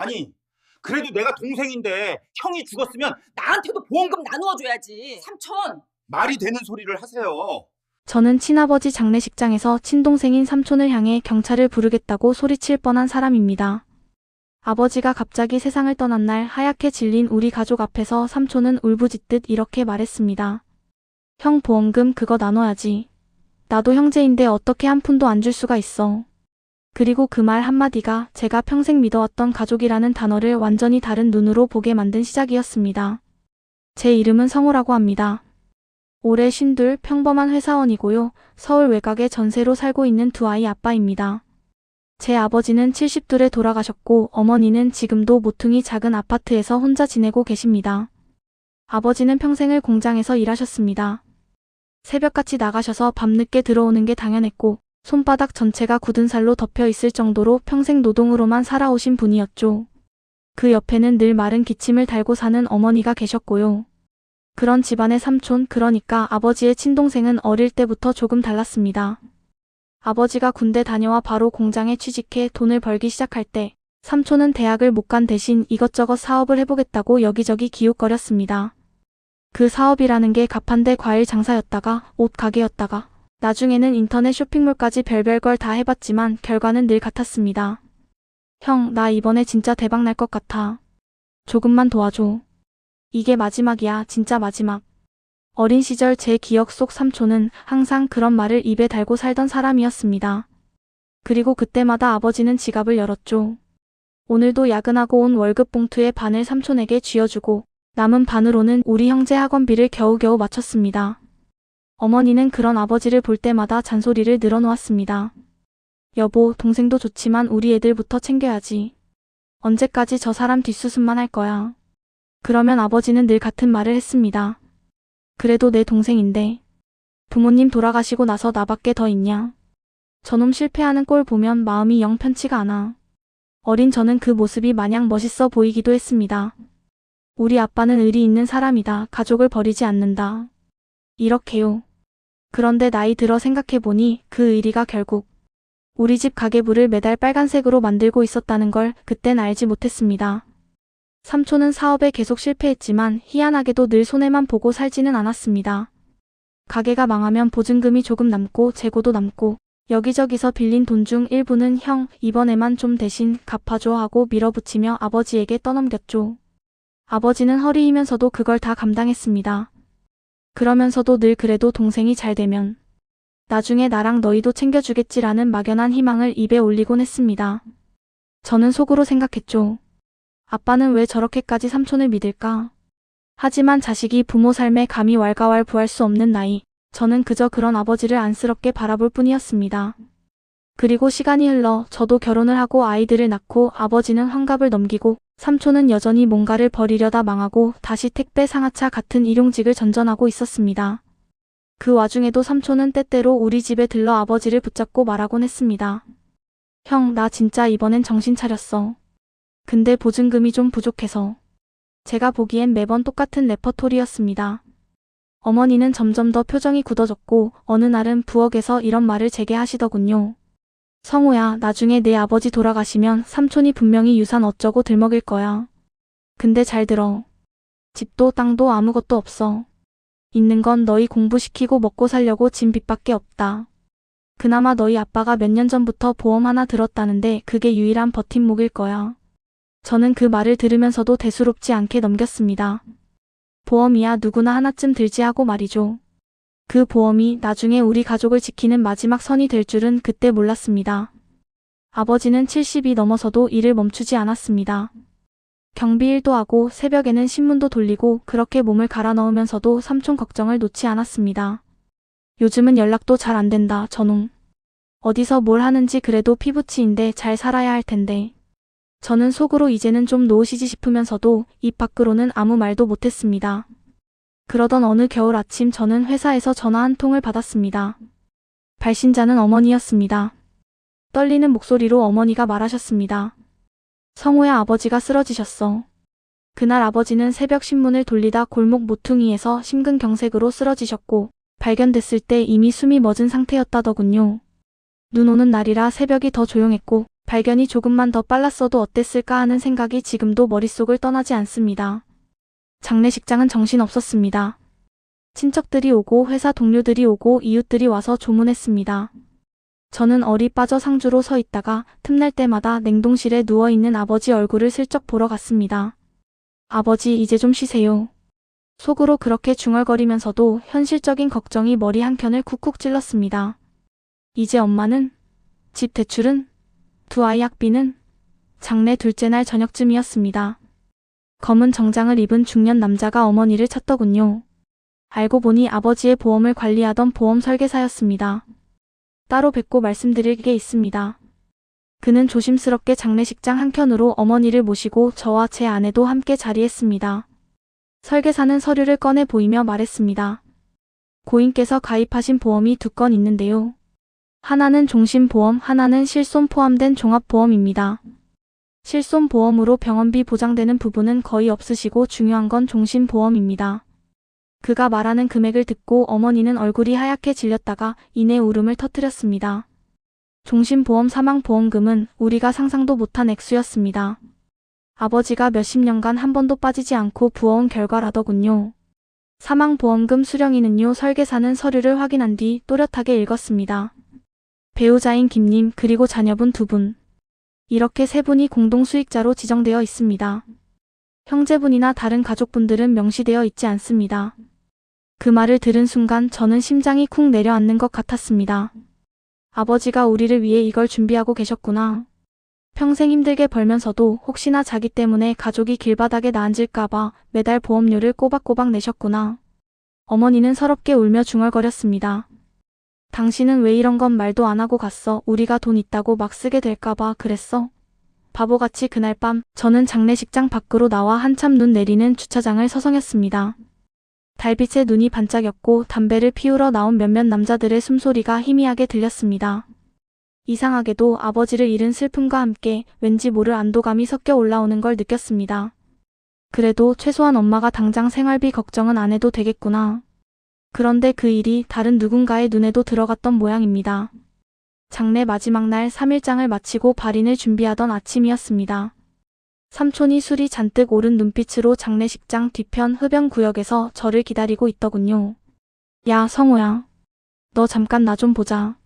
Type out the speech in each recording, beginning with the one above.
아니, 그래도 내가 동생인데 형이 죽었으면 나한테도 보험금 나누어줘야지. 삼촌. 말이 되는 소리를 하세요. 저는 친아버지 장례식장에서 친동생인 삼촌을 향해 경찰을 부르겠다고 소리칠 뻔한 사람입니다. 아버지가 갑자기 세상을 떠난 날 하얗게 질린 우리 가족 앞에서 삼촌은 울부짖듯 이렇게 말했습니다. 형 보험금 그거 나눠야지. 나도 형제인데 어떻게 한 푼도 안 줄 수가 있어. 그리고 그 말 한마디가 제가 평생 믿어왔던 가족이라는 단어를 완전히 다른 눈으로 보게 만든 시작이었습니다. 제 이름은 성우라고 합니다. 올해 52 평범한 회사원이고요. 서울 외곽에 전세로 살고 있는 두 아이 아빠입니다. 제 아버지는 70둘에 돌아가셨고 어머니는 지금도 모퉁이 작은 아파트에서 혼자 지내고 계십니다. 아버지는 평생을 공장에서 일하셨습니다. 새벽같이 나가셔서 밤늦게 들어오는 게 당연했고 손바닥 전체가 굳은 살로 덮여 있을 정도로 평생 노동으로만 살아오신 분이었죠. 그 옆에는 늘 마른 기침을 달고 사는 어머니가 계셨고요. 그런 집안의 삼촌, 그러니까 아버지의 친동생은 어릴 때부터 조금 달랐습니다. 아버지가 군대 다녀와 바로 공장에 취직해 돈을 벌기 시작할 때 삼촌은 대학을 못 간 대신 이것저것 사업을 해보겠다고 여기저기 기웃거렸습니다. 그 사업이라는 게 가판대 과일 장사였다가 옷 가게였다가 나중에는 인터넷 쇼핑몰까지 별별 걸 다 해봤지만 결과는 늘 같았습니다. 형, 나 이번에 진짜 대박 날 것 같아. 조금만 도와줘. 이게 마지막이야, 진짜 마지막. 어린 시절 제 기억 속 삼촌은 항상 그런 말을 입에 달고 살던 사람이었습니다. 그리고 그때마다 아버지는 지갑을 열었죠. 오늘도 야근하고 온 월급 봉투의 반을 삼촌에게 쥐어주고 남은 반으로는 우리 형제 학원비를 겨우겨우 맞췄습니다. 어머니는 그런 아버지를 볼 때마다 잔소리를 늘어놓았습니다. 여보, 동생도 좋지만 우리 애들부터 챙겨야지. 언제까지 저 사람 뒷수습만 할 거야. 그러면 아버지는 늘 같은 말을 했습니다. 그래도 내 동생인데. 부모님 돌아가시고 나서 나밖에 더 있냐. 저놈 실패하는 꼴 보면 마음이 영 편치가 않아. 어린 저는 그 모습이 마냥 멋있어 보이기도 했습니다. 우리 아빠는 의리 있는 사람이다. 가족을 버리지 않는다. 이렇게요. 그런데 나이 들어 생각해보니 그 의리가 결국 우리 집 가계부를 매달 빨간색으로 만들고 있었다는 걸 그땐 알지 못했습니다. 삼촌은 사업에 계속 실패했지만 희한하게도 늘 손해만 보고 살지는 않았습니다. 가게가 망하면 보증금이 조금 남고 재고도 남고 여기저기서 빌린 돈 중 일부는 형, 이번에만 좀 대신 갚아줘 하고 밀어붙이며 아버지에게 떠넘겼죠. 아버지는 허리이면서도 그걸 다 감당했습니다. 그러면서도 늘 그래도 동생이 잘 되면 나중에 나랑 너희도 챙겨주겠지라는 막연한 희망을 입에 올리곤 했습니다. 저는 속으로 생각했죠. 아빠는 왜 저렇게까지 삼촌을 믿을까? 하지만 자식이 부모 삶에 감히 왈가왈부할 수 없는 나이, 저는 그저 그런 아버지를 안쓰럽게 바라볼 뿐이었습니다. 그리고 시간이 흘러 저도 결혼을 하고 아이들을 낳고 아버지는 환갑을 넘기고 삼촌은 여전히 뭔가를 벌이려다 망하고 다시 택배 상하차 같은 일용직을 전전하고 있었습니다. 그 와중에도 삼촌은 때때로 우리 집에 들러 아버지를 붙잡고 말하곤 했습니다. 형, 나 진짜 이번엔 정신 차렸어. 근데 보증금이 좀 부족해서. 제가 보기엔 매번 똑같은 레퍼토리였습니다. 어머니는 점점 더 표정이 굳어졌고 어느 날은 부엌에서 이런 말을 제게 하시더군요. 성우야, 나중에 내 아버지 돌아가시면 삼촌이 분명히 유산 어쩌고 들먹일 거야. 근데 잘 들어. 집도 땅도 아무것도 없어. 있는 건 너희 공부시키고 먹고 살려고 진 빚밖에 없다. 그나마 너희 아빠가 몇 년 전부터 보험 하나 들었다는데 그게 유일한 버팀목일 거야. 저는 그 말을 들으면서도 대수롭지 않게 넘겼습니다. 보험이야 누구나 하나쯤 들지 하고 말이죠. 그 보험이 나중에 우리 가족을 지키는 마지막 선이 될 줄은 그때 몰랐습니다. 아버지는 70이 넘어서도 일을 멈추지 않았습니다. 경비 일도 하고 새벽에는 신문도 돌리고 그렇게 몸을 갈아 넣으면서도 삼촌 걱정을 놓지 않았습니다. 요즘은 연락도 잘 안 된다, 저놈. 어디서 뭘 하는지 그래도 피부치인데 잘 살아야 할 텐데. 저는 속으로 이제는 좀 놓으시지 싶으면서도 입 밖으로는 아무 말도 못했습니다. 그러던 어느 겨울 아침 저는 회사에서 전화 한 통을 받았습니다. 발신자는 어머니였습니다. 떨리는 목소리로 어머니가 말하셨습니다. 성우야, 아버지가 쓰러지셨어. 그날 아버지는 새벽 신문을 돌리다 골목 모퉁이에서 심근경색으로 쓰러지셨고 발견됐을 때 이미 숨이 멎은 상태였다더군요. 눈 오는 날이라 새벽이 더 조용했고 발견이 조금만 더 빨랐어도 어땠을까 하는 생각이 지금도 머릿속을 떠나지 않습니다. 장례식장은 정신없었습니다. 친척들이 오고 회사 동료들이 오고 이웃들이 와서 조문했습니다. 저는 얼이 빠져 상주로 서 있다가 틈날 때마다 냉동실에 누워있는 아버지 얼굴을 슬쩍 보러 갔습니다. 아버지, 이제 좀 쉬세요. 속으로 그렇게 중얼거리면서도 현실적인 걱정이 머리 한켠을 쿡쿡 찔렀습니다. 이제 엄마는, 집 대출은, 두 아이 학비는, 장례 둘째 날 저녁쯤이었습니다. 검은 정장을 입은 중년 남자가 어머니를 찾더군요. 알고 보니 아버지의 보험을 관리하던 보험 설계사였습니다. 따로 뵙고 말씀드릴 게 있습니다. 그는 조심스럽게 장례식장 한켠으로 어머니를 모시고 저와 제 아내도 함께 자리했습니다. 설계사는 서류를 꺼내 보이며 말했습니다. 고인께서 가입하신 보험이 두 건 있는데요. 하나는 종신보험, 하나는 실손 포함된 종합보험입니다. 실손보험으로 병원비 보장되는 부분은 거의 없으시고 중요한 건 종신보험입니다. 그가 말하는 금액을 듣고 어머니는 얼굴이 하얗게 질렸다가 이내 울음을 터뜨렸습니다. 종신보험 사망보험금은 우리가 상상도 못한 액수였습니다. 아버지가 몇십 년간 한 번도 빠지지 않고 부어온 결과라더군요. 사망보험금 수령인은요. 설계사는 서류를 확인한 뒤 또렷하게 읽었습니다. 배우자인 김님 그리고 자녀분 2분. 이렇게 3분이 공동수익자로 지정되어 있습니다. 형제분이나 다른 가족분들은 명시되어 있지 않습니다. 그 말을 들은 순간 저는 심장이 쿵 내려앉는 것 같았습니다. 아버지가 우리를 위해 이걸 준비하고 계셨구나. 평생 힘들게 벌면서도 혹시나 자기 때문에 가족이 길바닥에 나앉을까봐 매달 보험료를 꼬박꼬박 내셨구나. 어머니는 서럽게 울며 중얼거렸습니다. 당신은 왜 이런 건 말도 안 하고 갔어? 우리가 돈 있다고 막 쓰게 될까봐 그랬어? 바보같이 그날 밤 저는 장례식장 밖으로 나와 한참 눈 내리는 주차장을 서성였습니다. 달빛에 눈이 반짝였고 담배를 피우러 나온 몇몇 남자들의 숨소리가 희미하게 들렸습니다. 이상하게도 아버지를 잃은 슬픔과 함께 왠지 모를 안도감이 섞여 올라오는 걸 느꼈습니다. 그래도 최소한 엄마가 당장 생활비 걱정은 안 해도 되겠구나. 그런데 그 일이 다른 누군가의 눈에도 들어갔던 모양입니다. 장례 마지막 날 3일장을 마치고 발인을 준비하던 아침이었습니다. 삼촌이 술이 잔뜩 오른 눈빛으로 장례식장 뒤편 흡연구역에서 저를 기다리고 있더군요. 야, 성호야. 너 잠깐 나 좀 보자.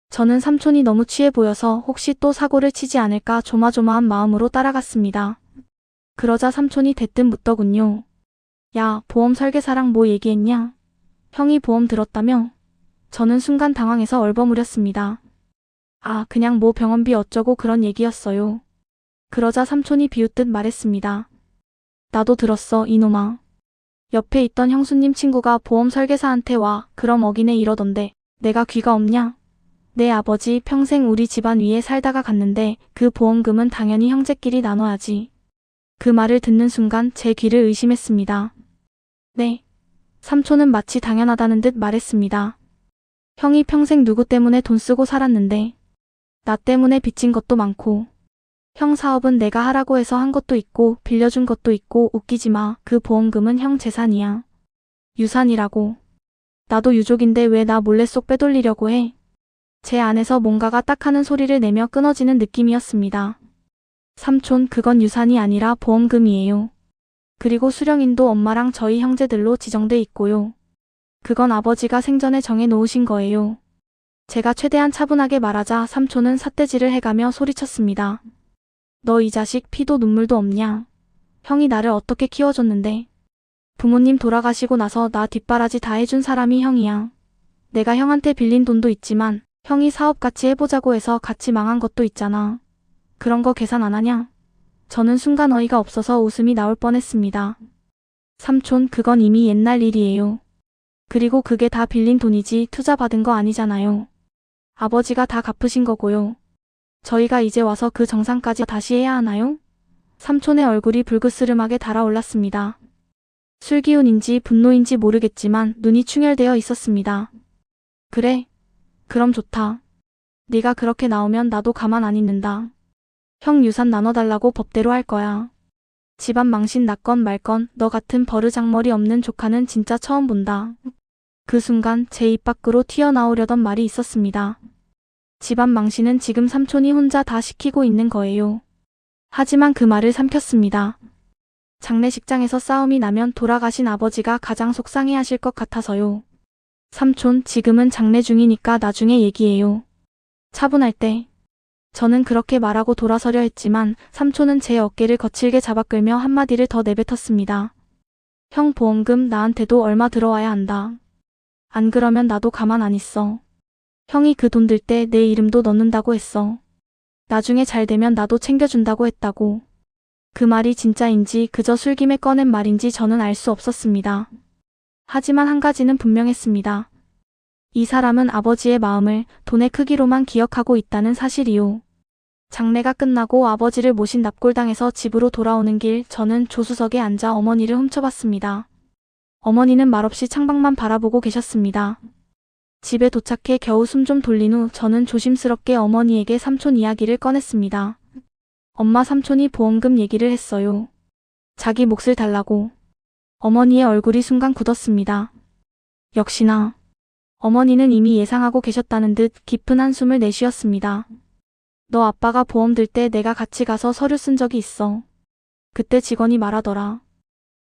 저는 삼촌이 너무 취해 보여서 혹시 또 사고를 치지 않을까 조마조마한 마음으로 따라갔습니다. 그러자 삼촌이 대뜸 묻더군요. 야, 보험 설계사랑 뭐 얘기했냐? 형이 보험 들었다며? 저는 순간 당황해서 얼버무렸습니다. 아, 그냥 뭐 병원비 어쩌고 그런 얘기였어요. 그러자 삼촌이 비웃듯 말했습니다. 나도 들었어, 이놈아. 옆에 있던 형수님 친구가 보험 설계사한테 와, 그럼 어기네 이러던데 내가 귀가 없냐? 내 아버지 평생 우리 집안 위에 살다가 갔는데 그 보험금은 당연히 형제끼리 나눠야지. 그 말을 듣는 순간 제 귀를 의심했습니다. 네. 삼촌은 마치 당연하다는 듯 말했습니다. 형이 평생 누구 때문에 돈 쓰고 살았는데 나 때문에 빚진 것도 많고 형 사업은 내가 하라고 해서 한 것도 있고 빌려준 것도 있고 웃기지 마. 그 보험금은 형 재산이야. 유산이라고. 나도 유족인데 왜 나 몰래 쏙 빼돌리려고 해. 제 안에서 뭔가가 딱 하는 소리를 내며 끊어지는 느낌이었습니다. 삼촌, 그건 유산이 아니라 보험금이에요. 그리고 수령인도 엄마랑 저희 형제들로 지정돼 있고요. 그건 아버지가 생전에 정해 놓으신 거예요. 제가 최대한 차분하게 말하자 삼촌은 삿대질을 해가며 소리쳤습니다. 너 이 자식 피도 눈물도 없냐? 형이 나를 어떻게 키워줬는데? 부모님 돌아가시고 나서 나 뒷바라지 다 해준 사람이 형이야. 내가 형한테 빌린 돈도 있지만 형이 사업 같이 해보자고 해서 같이 망한 것도 있잖아. 그런 거 계산 안 하냐? 저는 순간 어이가 없어서 웃음이 나올 뻔했습니다. 삼촌, 그건 이미 옛날 일이에요. 그리고 그게 다 빌린 돈이지 투자 받은 거 아니잖아요. 아버지가 다 갚으신 거고요. 저희가 이제 와서 그 정상까지 다시 해야 하나요? 삼촌의 얼굴이 불그스름하게 달아올랐습니다. 술기운인지 분노인지 모르겠지만 눈이 충혈되어 있었습니다. 그래. 그럼 좋다. 네가 그렇게 나오면 나도 가만 안 있는다. 형 유산 나눠달라고 법대로 할 거야. 집안 망신 났건 말건 너 같은 버르장머리 없는 조카는 진짜 처음 본다. 그 순간 제 입 밖으로 튀어나오려던 말이 있었습니다. 집안 망신은 지금 삼촌이 혼자 다 시키고 있는 거예요. 하지만 그 말을 삼켰습니다. 장례식장에서 싸움이 나면 돌아가신 아버지가 가장 속상해하실 것 같아서요. 삼촌, 지금은 장례 중이니까 나중에 얘기해요. 차분할 때. 저는 그렇게 말하고 돌아서려 했지만 삼촌은 제 어깨를 거칠게 잡아끌며 한마디를 더 내뱉었습니다. 형, 보험금 나한테도 얼마 들어와야 한다. 안 그러면 나도 가만 안 있어. 형이 그 돈 들 때 내 이름도 넣는다고 했어. 나중에 잘 되면 나도 챙겨준다고 했다고. 그 말이 진짜인지 그저 술김에 꺼낸 말인지 저는 알 수 없었습니다. 하지만 한 가지는 분명했습니다. 이 사람은 아버지의 마음을 돈의 크기로만 기억하고 있다는 사실이요. 장례가 끝나고 아버지를 모신 납골당에서 집으로 돌아오는 길, 저는 조수석에 앉아 어머니를 훔쳐봤습니다. 어머니는 말없이 창밖만 바라보고 계셨습니다. 집에 도착해 겨우 숨 좀 돌린 후 저는 조심스럽게 어머니에게 삼촌 이야기를 꺼냈습니다. 엄마, 삼촌이 보험금 얘기를 했어요. 자기 몫을 달라고. 어머니의 얼굴이 순간 굳었습니다. 역시나. 어머니는 이미 예상하고 계셨다는 듯 깊은 한숨을 내쉬었습니다. 너 아빠가 보험 들 때 내가 같이 가서 서류 쓴 적이 있어. 그때 직원이 말하더라.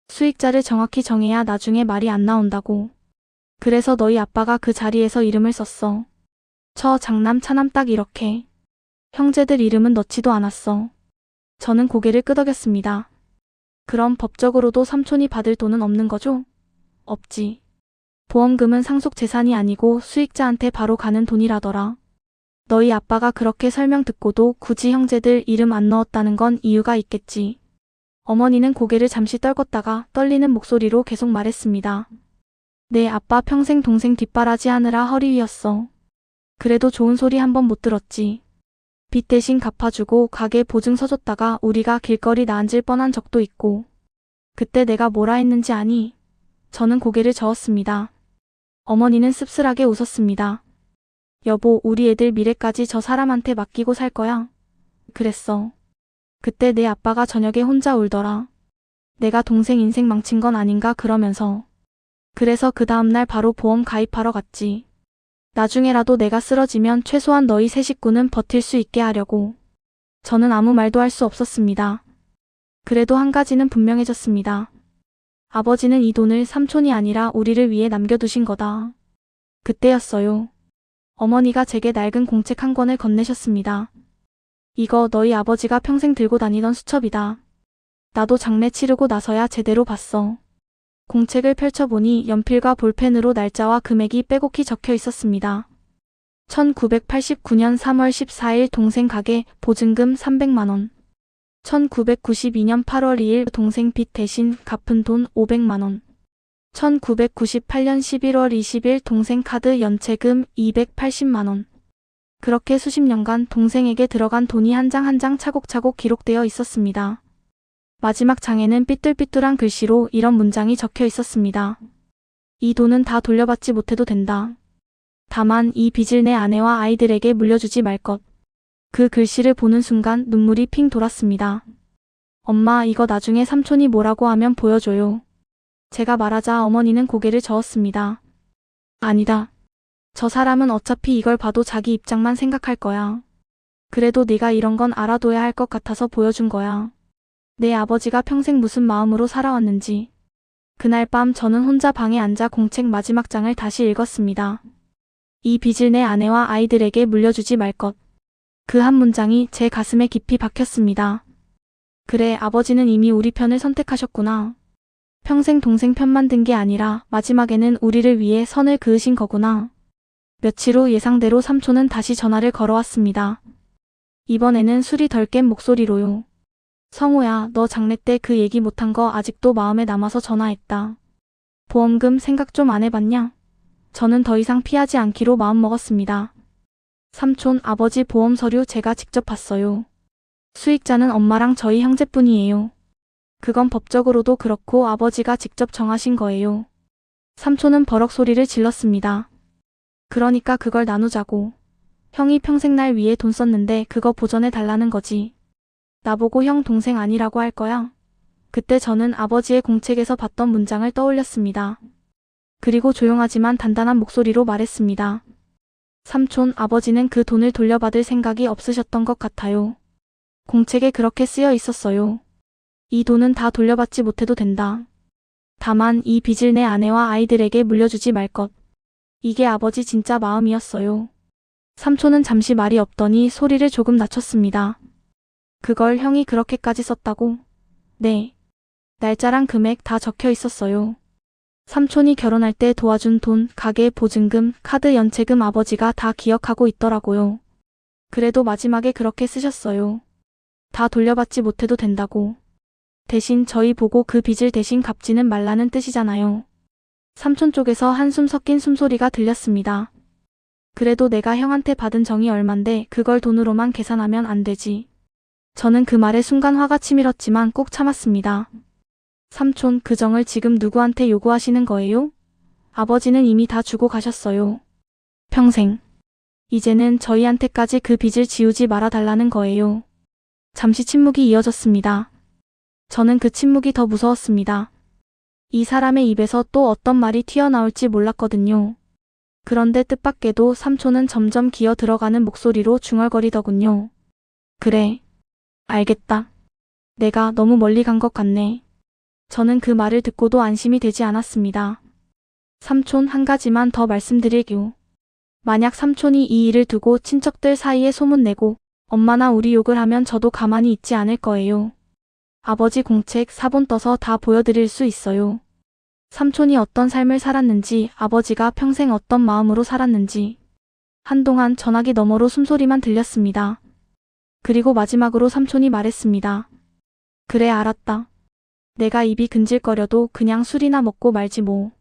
수익자를 정확히 정해야 나중에 말이 안 나온다고. 그래서 너희 아빠가 그 자리에서 이름을 썼어. 장남, 차남 딱 이렇게. 형제들 이름은 넣지도 않았어. 저는 고개를 끄덕였습니다. 그럼 법적으로도 삼촌이 받을 돈은 없는 거죠? 없지. 보험금은 상속 재산이 아니고 수익자한테 바로 가는 돈이라더라. 너희 아빠가 그렇게 설명 듣고도 굳이 형제들 이름 안 넣었다는 건 이유가 있겠지. 어머니는 고개를 잠시 떨궜다가 떨리는 목소리로 계속 말했습니다. 내 아빠 평생 동생 뒷바라지 하느라 허리 휘었어. 그래도 좋은 소리 한 번 못 들었지. 빚 대신 갚아주고 가게 보증 서줬다가 우리가 길거리 나앉을 뻔한 적도 있고. 그때 내가 뭐라 했는지 아니? 저는 고개를 저었습니다. 어머니는 씁쓸하게 웃었습니다. 여보, 우리 애들 미래까지 저 사람한테 맡기고 살 거야? 그랬어. 그때 내 아빠가 저녁에 혼자 울더라. 내가 동생 인생 망친 건 아닌가 그러면서. 그래서 그 다음날 바로 보험 가입하러 갔지. 나중에라도 내가 쓰러지면 최소한 너희 세 식구는 버틸 수 있게 하려고. 저는 아무 말도 할 수 없었습니다. 그래도 한 가지는 분명해졌습니다. 아버지는 이 돈을 삼촌이 아니라 우리를 위해 남겨두신 거다. 그때였어요. 어머니가 제게 낡은 공책 한 권을 건네셨습니다. 이거 너희 아버지가 평생 들고 다니던 수첩이다. 나도 장례 치르고 나서야 제대로 봤어. 공책을 펼쳐보니 연필과 볼펜으로 날짜와 금액이 빼곡히 적혀 있었습니다. 1989년 3월 14일 동생 가게 보증금 300만 원. 1992년 8월 2일 동생 빚 대신 갚은 돈 500만 원. 1998년 11월 20일 동생 카드 연체금 280만 원. 그렇게 수십 년간 동생에게 들어간 돈이 한 장 한 장 차곡차곡 기록되어 있었습니다. 마지막 장에는 삐뚤삐뚤한 글씨로 이런 문장이 적혀 있었습니다. 이 돈은 다 돌려받지 못해도 된다. 다만 이 빚을 내 아내와 아이들에게 물려주지 말 것. 그 글씨를 보는 순간 눈물이 핑 돌았습니다. 엄마, 이거 나중에 삼촌이 뭐라고 하면 보여줘요. 제가 말하자 어머니는 고개를 저었습니다. 아니다. 저 사람은 어차피 이걸 봐도 자기 입장만 생각할 거야. 그래도 네가 이런 건 알아둬야 할 것 같아서 보여준 거야. 내 아버지가 평생 무슨 마음으로 살아왔는지. 그날 밤 저는 혼자 방에 앉아 공책 마지막 장을 다시 읽었습니다. 이 빚을 내 아내와 아이들에게 물려주지 말 것. 그 한 문장이 제 가슴에 깊이 박혔습니다. 그래, 아버지는 이미 우리 편을 선택하셨구나. 평생 동생 편만 든 게 아니라 마지막에는 우리를 위해 선을 그으신 거구나. 며칠 후 예상대로 삼촌은 다시 전화를 걸어왔습니다. 이번에는 술이 덜 깬 목소리로요. 성우야, 너 장례 때 그 얘기 못한 거 아직도 마음에 남아서 전화했다. 보험금 생각 좀 안 해봤냐? 저는 더 이상 피하지 않기로 마음먹었습니다. 삼촌, 아버지 보험 서류 제가 직접 봤어요. 수익자는 엄마랑 저희 형제뿐이에요. 그건 법적으로도 그렇고 아버지가 직접 정하신 거예요. 삼촌은 버럭 소리를 질렀습니다. 그러니까 그걸 나누자고. 형이 평생 날 위해 돈 썼는데 그거 보전해 달라는 거지. 나보고 형 동생 아니라고 할 거야? 그때 저는 아버지의 공책에서 봤던 문장을 떠올렸습니다. 그리고 조용하지만 단단한 목소리로 말했습니다. 삼촌, 아버지는 그 돈을 돌려받을 생각이 없으셨던 것 같아요. 공책에 그렇게 쓰여 있었어요. 이 돈은 다 돌려받지 못해도 된다. 다만 이 빚을 내 아내와 아이들에게 물려주지 말 것. 이게 아버지 진짜 마음이었어요. 삼촌은 잠시 말이 없더니 소리를 조금 낮췄습니다. 그걸 형이 그렇게까지 썼다고? 네. 날짜랑 금액 다 적혀 있었어요. 삼촌이 결혼할 때 도와준 돈, 가게 보증금, 카드 연체금 아버지가 다 기억하고 있더라고요. 그래도 마지막에 그렇게 쓰셨어요. 다 돌려받지 못해도 된다고. 대신 저희 보고 그 빚을 대신 갚지는 말라는 뜻이잖아요. 삼촌 쪽에서 한숨 섞인 숨소리가 들렸습니다. 그래도 내가 형한테 받은 정이 얼만데 그걸 돈으로만 계산하면 안 되지. 저는 그 말에 순간 화가 치밀었지만 꾹 참았습니다. 삼촌, 그 정을 지금 누구한테 요구하시는 거예요? 아버지는 이미 다 주고 가셨어요. 평생. 이제는 저희한테까지 그 빚을 지우지 말아달라는 거예요. 잠시 침묵이 이어졌습니다. 저는 그 침묵이 더 무서웠습니다. 이 사람의 입에서 또 어떤 말이 튀어나올지 몰랐거든요. 그런데 뜻밖에도 삼촌은 점점 기어 들어가는 목소리로 중얼거리더군요. 그래. 알겠다. 내가 너무 멀리 간 것 같네. 저는 그 말을 듣고도 안심이 되지 않았습니다. 삼촌, 한 가지만 더 말씀드릴게요. 만약 삼촌이 이 일을 두고 친척들 사이에 소문내고 엄마나 우리 욕을 하면 저도 가만히 있지 않을 거예요. 아버지 공책 사본 떠서 다 보여드릴 수 있어요. 삼촌이 어떤 삶을 살았는지, 아버지가 평생 어떤 마음으로 살았는지. 한동안 전화기 너머로 숨소리만 들렸습니다. 그리고 마지막으로 삼촌이 말했습니다. 그래, 알았다. 내가 입이 근질거려도 그냥 술이나 먹고 말지 뭐.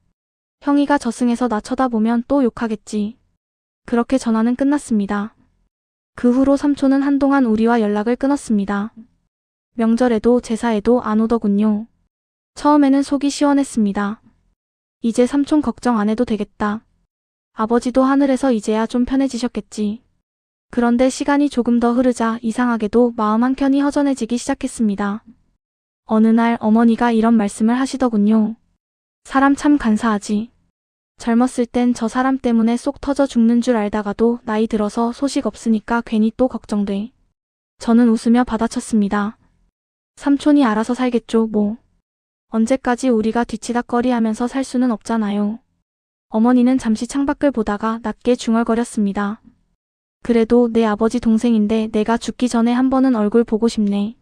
형이가 저승에서 나 쳐다보면 또 욕하겠지. 그렇게 전화는 끝났습니다. 그 후로 삼촌은 한동안 우리와 연락을 끊었습니다. 명절에도 제사에도 안 오더군요. 처음에는 속이 시원했습니다. 이제 삼촌 걱정 안 해도 되겠다. 아버지도 하늘에서 이제야 좀 편해지셨겠지. 그런데 시간이 조금 더 흐르자 이상하게도 마음 한켠이 허전해지기 시작했습니다. 어느 날 어머니가 이런 말씀을 하시더군요. 사람 참 간사하지. 젊었을 땐 저 사람 때문에 쏙 터져 죽는 줄 알다가도 나이 들어서 소식 없으니까 괜히 또 걱정돼. 저는 웃으며 받아쳤습니다. 삼촌이 알아서 살겠죠, 뭐. 언제까지 우리가 뒤치다꺼리하면서 살 수는 없잖아요. 어머니는 잠시 창밖을 보다가 낮게 중얼거렸습니다. 그래도 내 아버지 동생인데 내가 죽기 전에 한 번은 얼굴 보고 싶네.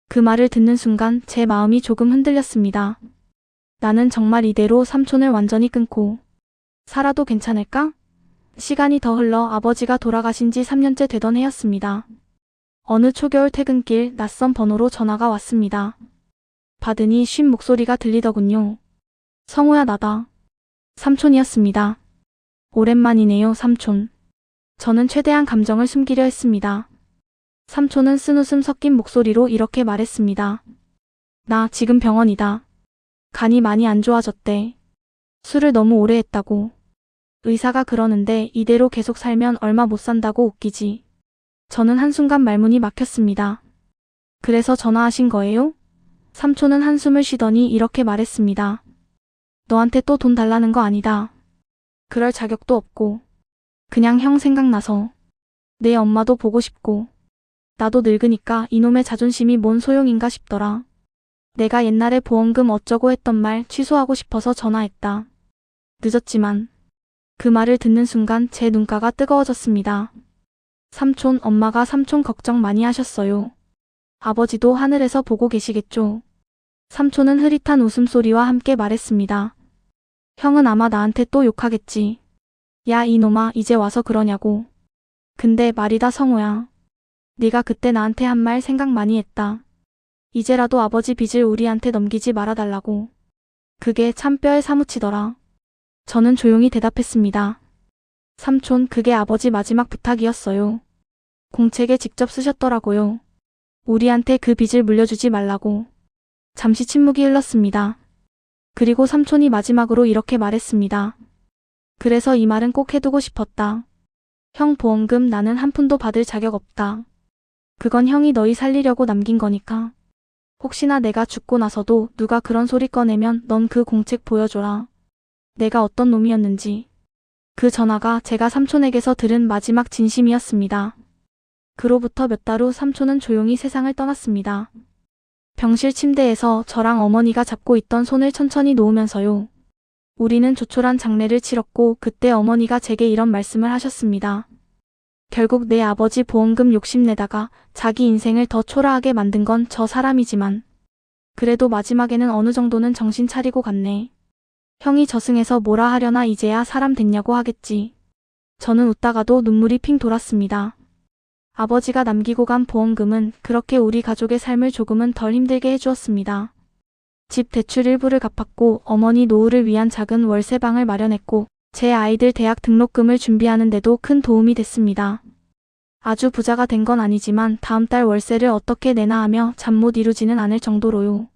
그 말을 듣는 순간 제 마음이 조금 흔들렸습니다. 나는 정말 이대로 삼촌을 완전히 끊고 살아도 괜찮을까? 시간이 더 흘러 아버지가 돌아가신 지 3년째 되던 해였습니다. 어느 초겨울 퇴근길 낯선 번호로 전화가 왔습니다. 받으니 쉰 목소리가 들리더군요. 성우야, 나다. 삼촌이었습니다. 오랜만이네요, 삼촌. 저는 최대한 감정을 숨기려 했습니다. 삼촌은 쓴웃음 섞인 목소리로 이렇게 말했습니다. 나 지금 병원이다. 간이 많이 안 좋아졌대. 술을 너무 오래 했다고. 의사가 그러는데 이대로 계속 살면 얼마 못 산다고 웃기지. 저는 한순간 말문이 막혔습니다. 그래서 전화하신 거예요? 삼촌은 한숨을 쉬더니 이렇게 말했습니다. 너한테 또 돈 달라는 거 아니다. 그럴 자격도 없고. 그냥 형 생각나서. 내 엄마도 보고 싶고. 나도 늙으니까 이놈의 자존심이 뭔 소용인가 싶더라. 내가 옛날에 보험금 어쩌고 했던 말 취소하고 싶어서 전화했다. 늦었지만. 그 말을 듣는 순간 제 눈가가 뜨거워졌습니다. 삼촌, 엄마가 삼촌 걱정 많이 하셨어요. 아버지도 하늘에서 보고 계시겠죠. 삼촌은 흐릿한 웃음소리와 함께 말했습니다. 형은 아마 나한테 또 욕하겠지. 야, 이놈아, 이제 와서 그러냐고. 근데 말이다, 성우야. 네가 그때 나한테 한 말 생각 많이 했다. 이제라도 아버지 빚을 우리한테 넘기지 말아달라고. 그게 참 뼈에 사무치더라. 저는 조용히 대답했습니다. 삼촌, 그게 아버지 마지막 부탁이었어요. 공책에 직접 쓰셨더라고요. 우리한테 그 빚을 물려주지 말라고. 잠시 침묵이 흘렀습니다. 그리고 삼촌이 마지막으로 이렇게 말했습니다. 그래서 이 말은 꼭 해두고 싶었다. 형 보험금 나는 한 푼도 받을 자격 없다. 그건 형이 너희 살리려고 남긴 거니까. 혹시나 내가 죽고 나서도 누가 그런 소리 꺼내면 넌 그 공책 보여줘라. 내가 어떤 놈이었는지. 그 전화가 제가 삼촌에게서 들은 마지막 진심이었습니다. 그로부터 몇 달 후 삼촌은 조용히 세상을 떠났습니다. 병실 침대에서 저랑 어머니가 잡고 있던 손을 천천히 놓으면서요. 우리는 조촐한 장례를 치렀고 그때 어머니가 제게 이런 말씀을 하셨습니다. 결국 내 아버지 보험금 욕심내다가 자기 인생을 더 초라하게 만든 건 저 사람이지만 그래도 마지막에는 어느 정도는 정신 차리고 갔네. 형이 저승에서 뭐라 하려나 이제야 사람 됐냐고 하겠지. 저는 웃다가도 눈물이 핑 돌았습니다. 아버지가 남기고 간 보험금은 그렇게 우리 가족의 삶을 조금은 덜 힘들게 해주었습니다. 집 대출 일부를 갚았고 어머니 노후를 위한 작은 월세방을 마련했고 제 아이들 대학 등록금을 준비하는 데도 큰 도움이 됐습니다. 아주 부자가 된 건 아니지만 다음 달 월세를 어떻게 내나 하며 잠 못 이루지는 않을 정도로요.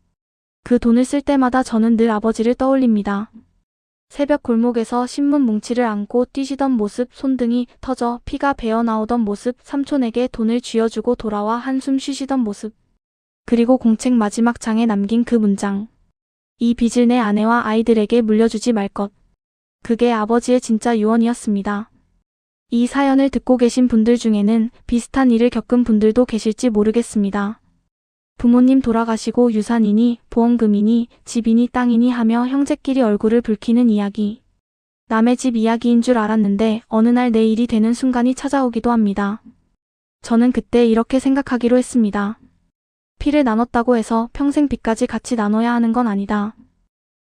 그 돈을 쓸 때마다 저는 늘 아버지를 떠올립니다. 새벽 골목에서 신문 뭉치를 안고 뛰시던 모습, 손등이 터져 피가 배어 나오던 모습, 삼촌에게 돈을 쥐어주고 돌아와 한숨 쉬시던 모습. 그리고 공책 마지막 장에 남긴 그 문장. 이 빚을 내 아내와 아이들에게 물려주지 말 것. 그게 아버지의 진짜 유언이었습니다. 이 사연을 듣고 계신 분들 중에는 비슷한 일을 겪은 분들도 계실지 모르겠습니다. 부모님 돌아가시고 유산이니 보험금이니 집이니 땅이니 하며 형제끼리 얼굴을 붉히는 이야기. 남의 집 이야기인 줄 알았는데 어느 날 내 일이 되는 순간이 찾아오기도 합니다. 저는 그때 이렇게 생각하기로 했습니다. 피를 나눴다고 해서 평생 빚까지 같이 나눠야 하는 건 아니다.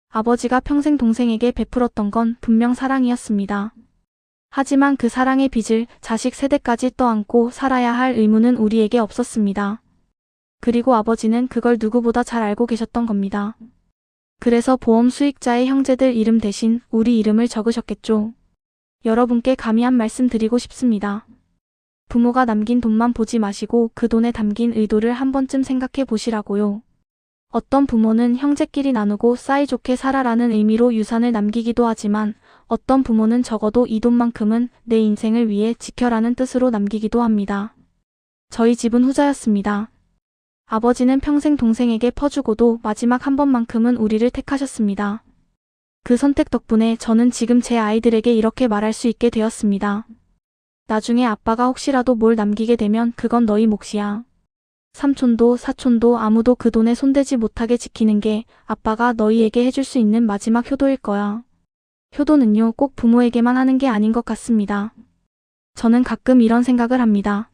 아버지가 평생 동생에게 베풀었던 건 분명 사랑이었습니다. 하지만 그 사랑의 빚을 자식 세대까지 떠안고 살아야 할 의무는 우리에게 없었습니다. 그리고 아버지는 그걸 누구보다 잘 알고 계셨던 겁니다. 그래서 보험 수익자의 형제들 이름 대신 우리 이름을 적으셨겠죠. 여러분께 감히 한 말씀 드리고 싶습니다. 부모가 남긴 돈만 보지 마시고 그 돈에 담긴 의도를 한 번쯤 생각해 보시라고요. 어떤 부모는 형제끼리 나누고 사이좋게 살아라는 의미로 유산을 남기기도 하지만 어떤 부모는 적어도 이 돈만큼은 내 인생을 위해 지켜라는 뜻으로 남기기도 합니다. 저희 집은 후자였습니다. 아버지는 평생 동생에게 퍼주고도 마지막 한 번만큼은 우리를 택하셨습니다. 그 선택 덕분에 저는 지금 제 아이들에게 이렇게 말할 수 있게 되었습니다. 나중에 아빠가 혹시라도 뭘 남기게 되면 그건 너희 몫이야. 삼촌도 사촌도 아무도 그 돈에 손대지 못하게 지키는 게 아빠가 너희에게 해줄 수 있는 마지막 효도일 거야. 효도는요, 꼭 부모에게만 하는 게 아닌 것 같습니다. 저는 가끔 이런 생각을 합니다.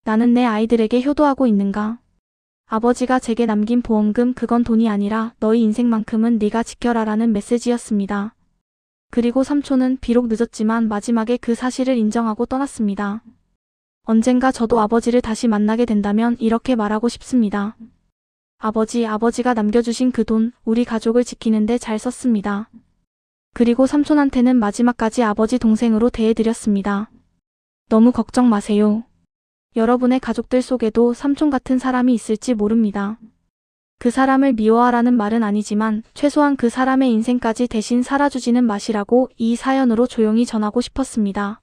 나는 내 아이들에게 효도하고 있는가? 아버지가 제게 남긴 보험금 그건 돈이 아니라 너희 인생만큼은 네가 지켜라라는 메시지였습니다. 그리고 삼촌은 비록 늦었지만 마지막에 그 사실을 인정하고 떠났습니다. 언젠가 저도 아버지를 다시 만나게 된다면 이렇게 말하고 싶습니다. 아버지가 남겨주신 그 돈, 우리 가족을 지키는데 잘 썼습니다. 그리고 삼촌한테는 마지막까지 아버지 동생으로 대해드렸습니다. 너무 걱정 마세요. 여러분의 가족들 속에도 삼촌 같은 사람이 있을지 모릅니다. 그 사람을 미워하라는 말은 아니지만 최소한 그 사람의 인생까지 대신 살아주지는 마시라고 이 사연으로 조용히 전하고 싶었습니다.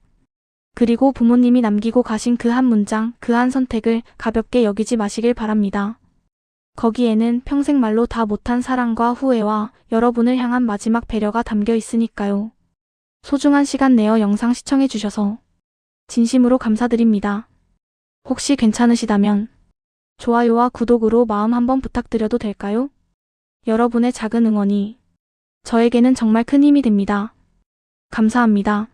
그리고 부모님이 남기고 가신 그 한 문장, 그 한 선택을 가볍게 여기지 마시길 바랍니다. 거기에는 평생 말로 다 못한 사랑과 후회와 여러분을 향한 마지막 배려가 담겨 있으니까요. 소중한 시간 내어 영상 시청해 주셔서 진심으로 감사드립니다. 혹시 괜찮으시다면 좋아요와 구독으로 마음 한번 부탁드려도 될까요? 여러분의 작은 응원이 저에게는 정말 큰 힘이 됩니다. 감사합니다.